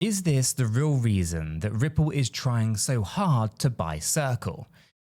Is this the real reason that Ripple is trying so hard to buy Circle?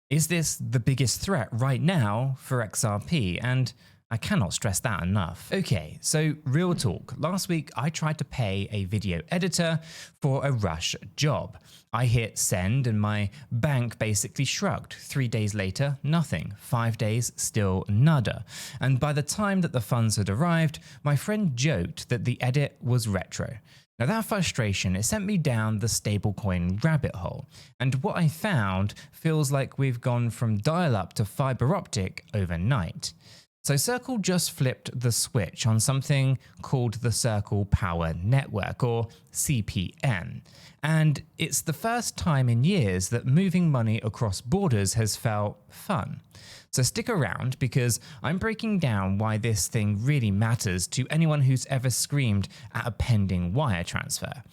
Is this the biggest threat right now for XRP? And I cannot stress that enough. Okay, so real talk. Last week I tried to pay a video editor for a rush job. I hit send and my bank basically shrugged. 3 days later, nothing. 5 days, still nada. And by the time that the funds had arrived, my friend joked that the edit was retro. Now that frustration, it sent me down the stablecoin rabbit hole. And what I found feels like we've gone from dial-up to fiber optic overnight. So Circle just flipped the switch on something called the Circle Power Network, or CPN. And it's the first time in years that moving money across borders has felt fun. So stick around because I'm breaking down why this thing really matters to anyone who's ever screamed at a pending wire transfer.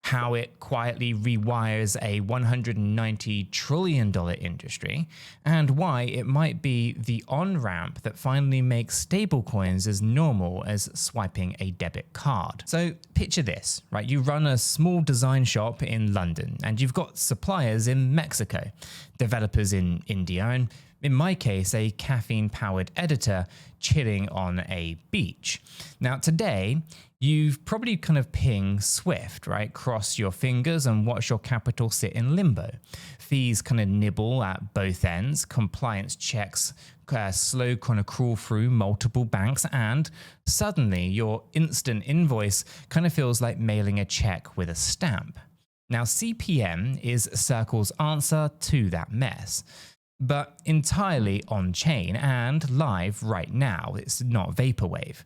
How it quietly rewires a $190 trillion industry, and why it might be the on-ramp that finally makes stablecoins as normal as swiping a debit card. So picture this, right? You run a small design shop in London, and you've got suppliers in Mexico, developers in India, and in my case, a caffeine-powered editor chilling on a beach. Now today, you've probably kind of ping Swift, right? Cross your fingers and watch your capital sit in limbo. Fees kind of nibble at both ends, compliance checks slow kind of crawl through multiple banks, and suddenly your instant invoice kind of feels like mailing a check with a stamp. Now CPN is Circle's answer to that mess, but entirely on-chain and live right now. It's not vaporwave.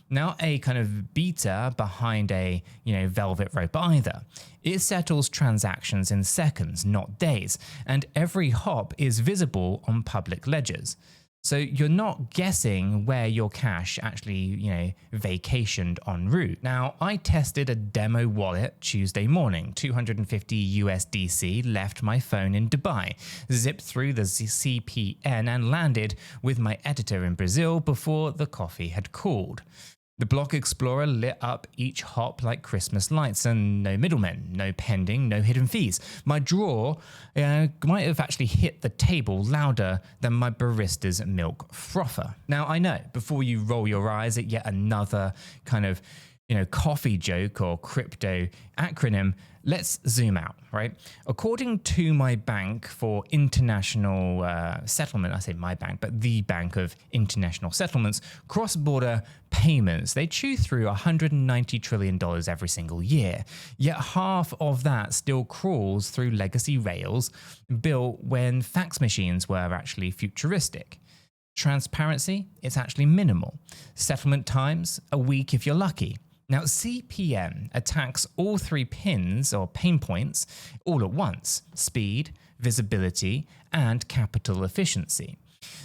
Not a kind of beta behind a, velvet rope either. It settles transactions in seconds, not days, and every hop is visible on public ledgers. So you're not guessing where your cash actually, vacationed en route. Now, I tested a demo wallet Tuesday morning, 250 USDC, left my phone in Dubai, zipped through the CPN and landed with my editor in Brazil before the coffee had cooled. The Block Explorer lit up each hop like Christmas lights, and no middlemen, no pending, no hidden fees. My draw might have actually hit the table louder than my barista's milk frother. Now I know, before you roll your eyes at yet another kind of coffee joke or crypto acronym, let's zoom out, right? According to my bank for international settlement, I say my bank, but the Bank of International Settlements, cross-border payments, they chew through $190 trillion every single year. Yet half of that still crawls through legacy rails built when fax machines were actually futuristic. Transparency, it's actually minimal. Settlement times, a week if you're lucky. Now, CPN attacks all three pins or pain points all at once: speed, visibility, and capital efficiency.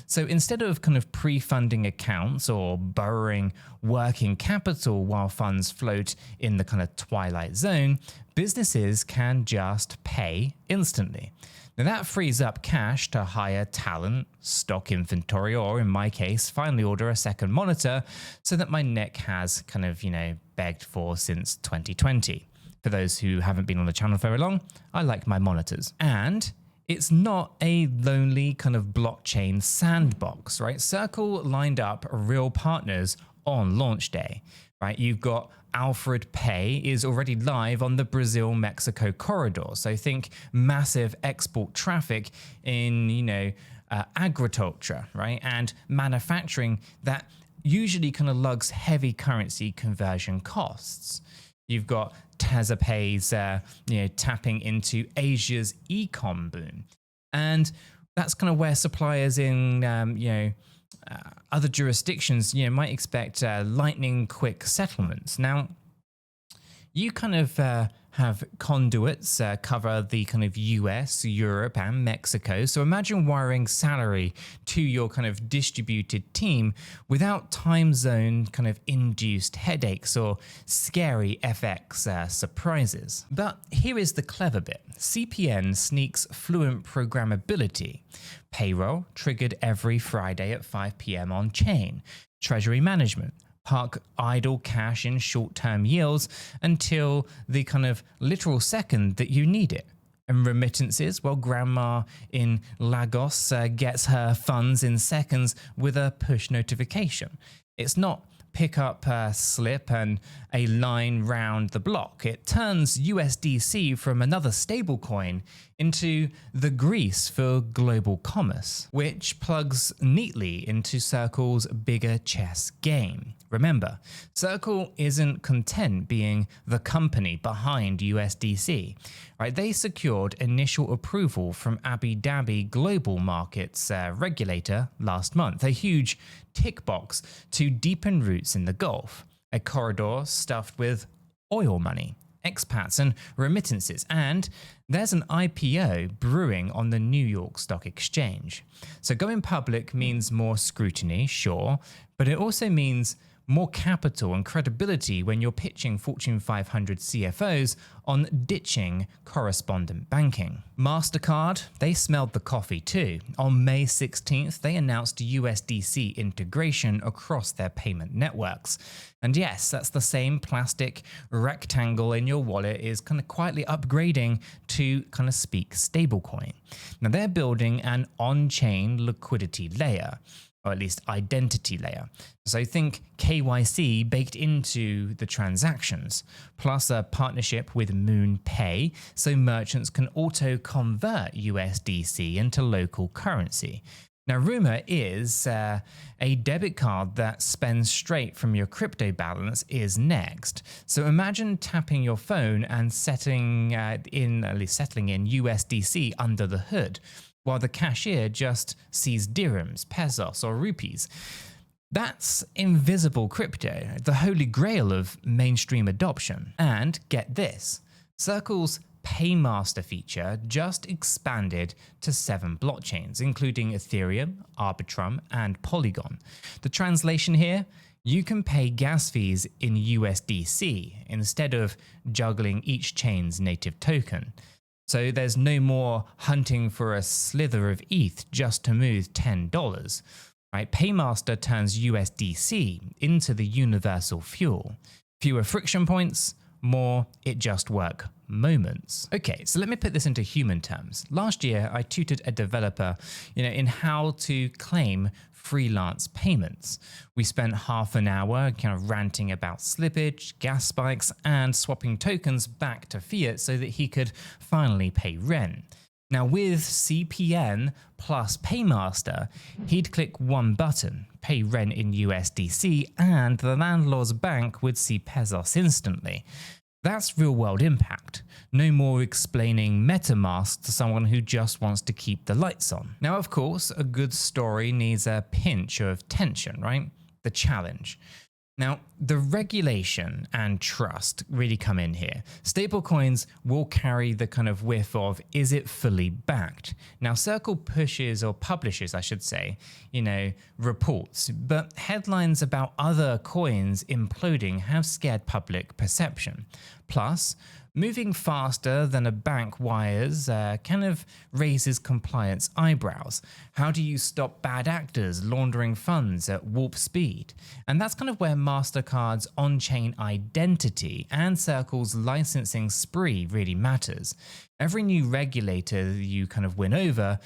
So instead of kind of pre-funding accounts or borrowing working capital while funds float in the kind of twilight zone, businesses can just pay instantly. Now that frees up cash to hire talent, stock inventory, or in my case, finally order a second monitor so that my neck has kind of, begged for since 2020. For those who haven't been on the channel very long, I like my monitors. And it's not a lonely kind of blockchain sandbox, right? Circle lined up real partners on launch day, right? You've got Alfred Pay is already live on the Brazil-Mexico corridor. So think massive export traffic in, agriculture, right? And manufacturing that usually kind of lugs heavy currency conversion costs. You've got Tezapay's, tapping into Asia's e-com boom. And that's kind of where suppliers in, other jurisdictions, might expect lightning quick settlements. Now, you kind of have conduits cover the kind of US, Europe, and Mexico. So imagine wiring salary to your kind of distributed team without time zone kind of induced headaches or scary FX surprises. But here is the clever bit. CPN sneaks fluent programmability. Payroll triggered every Friday at 5 p.m. on chain. Treasury management, park idle cash in short-term yields until the kind of literal second that you need it. And remittances, well, grandma in Lagos gets her funds in seconds with a push notification. It's not pick up a slip and a line round the block. It turns USDC from another stablecoin into the grease for global commerce, which plugs neatly into Circle's bigger chess game. Remember, Circle isn't content being the company behind USDC. Right? They secured initial approval from Abu Dhabi Global Markets regulator last month, a huge tick box to deepen roots in the Gulf, a corridor stuffed with oil money, expats and remittances, and there's an IPO brewing on the New York Stock Exchange. So going public means more scrutiny, sure, but it also means more capital and credibility when you're pitching Fortune 500 CFOs on ditching correspondent banking. MasterCard, they smelled the coffee too. On May 16th, they announced USDC integration across their payment networks. And yes, that's the same plastic rectangle in your wallet is kind of quietly upgrading to kind of speak stablecoin. Now they're building an on-chain liquidity layer, or at least identity layer. So think KYC baked into the transactions, plus a partnership with MoonPay so merchants can auto-convert USDC into local currency. Now, rumor is a debit card that spends straight from your crypto balance is next. So imagine tapping your phone and settling in USDC under the hood, while the cashier just sees dirhams, pesos, or rupees. That's invisible crypto, the holy grail of mainstream adoption. And get this, Circle's Paymaster feature just expanded to 7 blockchains, including Ethereum, Arbitrum, and Polygon. The translation here, you can pay gas fees in USDC instead of juggling each chain's native token. So there's no more hunting for a slither of ETH just to move $10. Right? Paymaster turns USDC into the universal fuel. Fewer friction points, more it just work moments. Okay, so let me put this into human terms. Last year, I tutored a developer, in how to claim freelance payments. We spent half an hour kind of ranting about slippage, gas spikes, and swapping tokens back to fiat so that he could finally pay rent. Now with CPN plus Paymaster, he'd click one button, pay rent in USDC, and the landlord's bank would see pesos instantly. That's real-world impact. No more explaining MetaMask to someone who just wants to keep the lights on. Now, of course, a good story needs a pinch of tension, right? The challenge. Now, the regulation and trust really come in here. Stablecoins will carry the kind of whiff of, is it fully backed? Now, Circle pushes, or publishes, I should say, reports, but headlines about other coins imploding have scared public perception. Plus, moving faster than a bank wires kind of raises compliance eyebrows. How do you stop bad actors laundering funds at warp speed? And that's kind of where MasterCard's on-chain identity and Circle's licensing spree really matters. Every new regulator that you kind of win over,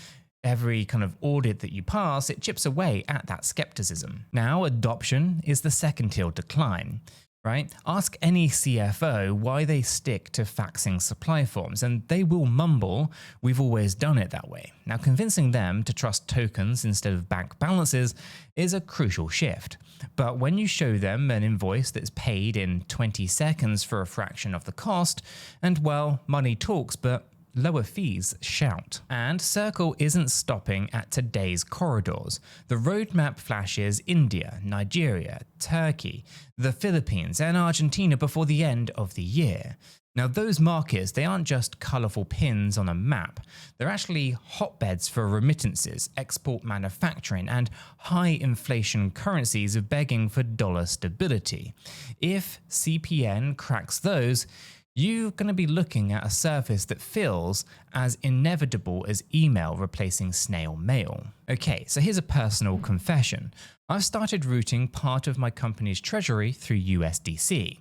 every kind of audit that you pass, it chips away at that skepticism. Now, adoption is the second hill to climb. Right? Ask any CFO why they stick to faxing supply forms, and they will mumble, we've always done it that way. Now, convincing them to trust tokens instead of bank balances is a crucial shift. But when you show them an invoice that's paid in 20 seconds for a fraction of the cost, and well, money talks, but lower fees shout. And Circle isn't stopping at today's corridors. The roadmap flashes India, Nigeria, Turkey, the Philippines, and Argentina before the end of the year. Now, those markets, they aren't just colourful pins on a map. They're actually hotbeds for remittances, export manufacturing, and high inflation currencies begging for dollar stability. If CPN cracks those, you're going to be looking at a service that feels as inevitable as email replacing snail mail. Okay, so here's a personal confession. I've started routing part of my company's treasury through USDC.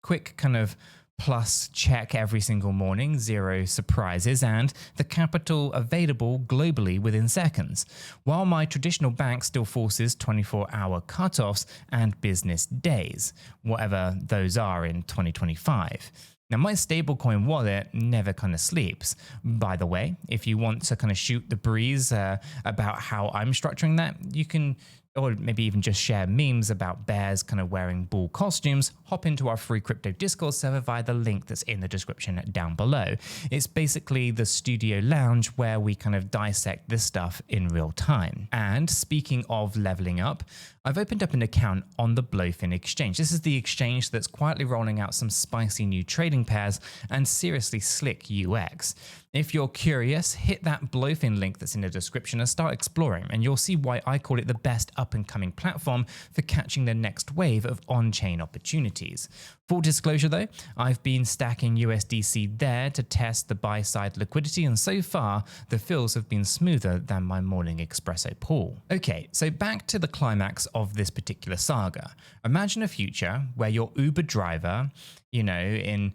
Quick kind of plus check every single morning, 0 surprises, and the capital available globally within seconds, while my traditional bank still forces 24-hour cutoffs and business days, whatever those are in 2025. Now, my stablecoin wallet never kind of sleeps. By the way, if you want to kind of shoot the breeze about how I'm structuring that, you can, or maybe even just share memes about bears kind of wearing bull costumes, hop into our free crypto Discord server via the link that's in the description down below. It's basically the studio lounge where we kind of dissect this stuff in real time. And speaking of leveling up, I've opened up an account on the 𝗕𝗀𝗀𝗃 exchange. This is the exchange that's quietly rolling out some spicy new trading pairs and seriously slick UX. If you're curious, hit that 𝗕𝗀𝗀𝗃 link that's in the description and start exploring, and you'll see why I call it the best up-and-coming platform for catching the next wave of on-chain opportunities. Full disclosure though, I've been stacking USDC there to test the buy-side liquidity, and so far, the fills have been smoother than my morning espresso pool. Okay, so back to the climax of this particular saga. Imagine a future where your Uber driver, in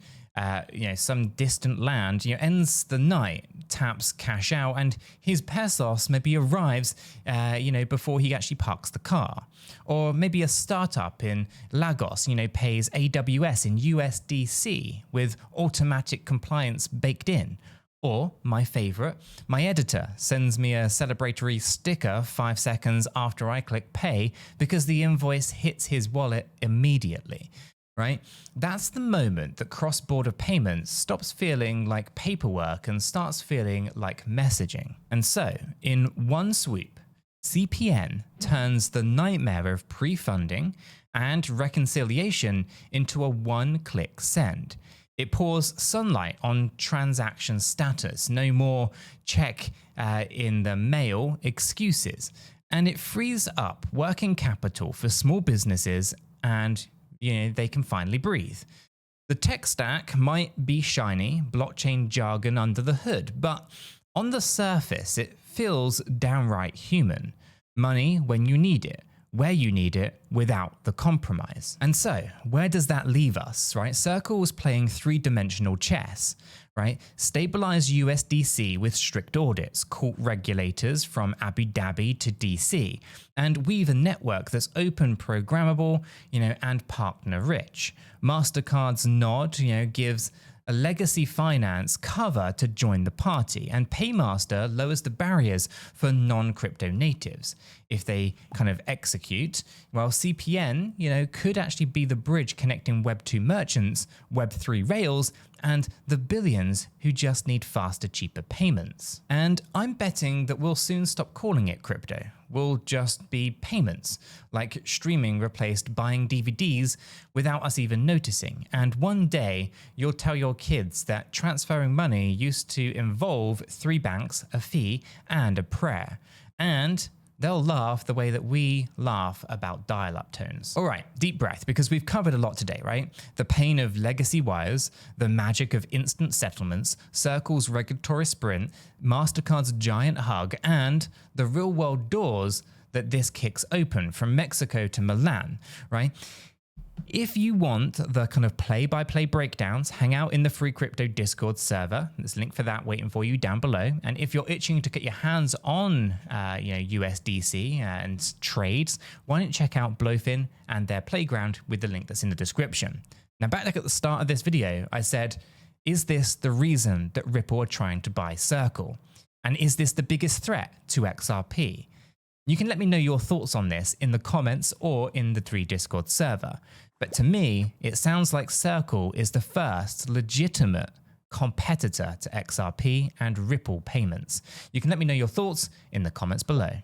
some distant land, ends the night, taps cash out, and his pesos maybe arrives, before he actually parks the car. Or maybe a startup in Lagos, pays AWS in USDC with automatic compliance baked in. Or, my favorite, my editor sends me a celebratory sticker 5 seconds after I click pay because the invoice hits his wallet immediately. Right? That's the moment that cross-border payments stops feeling like paperwork and starts feeling like messaging. And so, in one swoop, CPN turns the nightmare of pre-funding and reconciliation into a one-click send. It pours sunlight on transaction status, no more check in the mail excuses, and it frees up working capital for small businesses, and they can finally breathe. The tech stack might be shiny, blockchain jargon under the hood, but on the surface, it feels downright human. Money when you need it, where you need it, without the compromise. And so, where does that leave us, right? Circle was playing three-dimensional chess, right? Stabilize USDC with strict audits, court regulators from Abu Dhabi to DC, and weave a network that's open, programmable, and partner-rich. MasterCard's nod, gives a legacy finance cover to join the party, and Paymaster lowers the barriers for non-crypto natives. If they kind of execute, well, CPN, could actually be the bridge connecting Web 2 merchants, Web 3 rails, and the billions who just need faster, cheaper payments. And I'm betting that we'll soon stop calling it crypto. Will just be payments, like streaming replaced buying DVDs without us even noticing. And one day, you'll tell your kids that transferring money used to involve 3 banks, a fee, and a prayer. And they'll laugh the way that we laugh about dial-up tones. All right, deep breath, because we've covered a lot today, right? The pain of legacy wires, the magic of instant settlements, Circle's regulatory sprint, MasterCard's giant hug, and the real-world doors that this kicks open from Mexico to Milan, right? If you want the kind of play-by-play breakdowns, hang out in the free crypto Discord server. There's a link for that waiting for you down below. And if you're itching to get your hands on USDC and trades, why don't you check out 𝗕𝗀𝗀𝗃 and their playground with the link that's in the description. Now, back at the start of this video, I said, is this the reason that Ripple are trying to buy Circle? And is this the biggest threat to XRP? You can let me know your thoughts on this in the comments or in the 3 Discord server. But to me, it sounds like Circle is the first legitimate competitor to XRP and Ripple payments. You can let me know your thoughts in the comments below.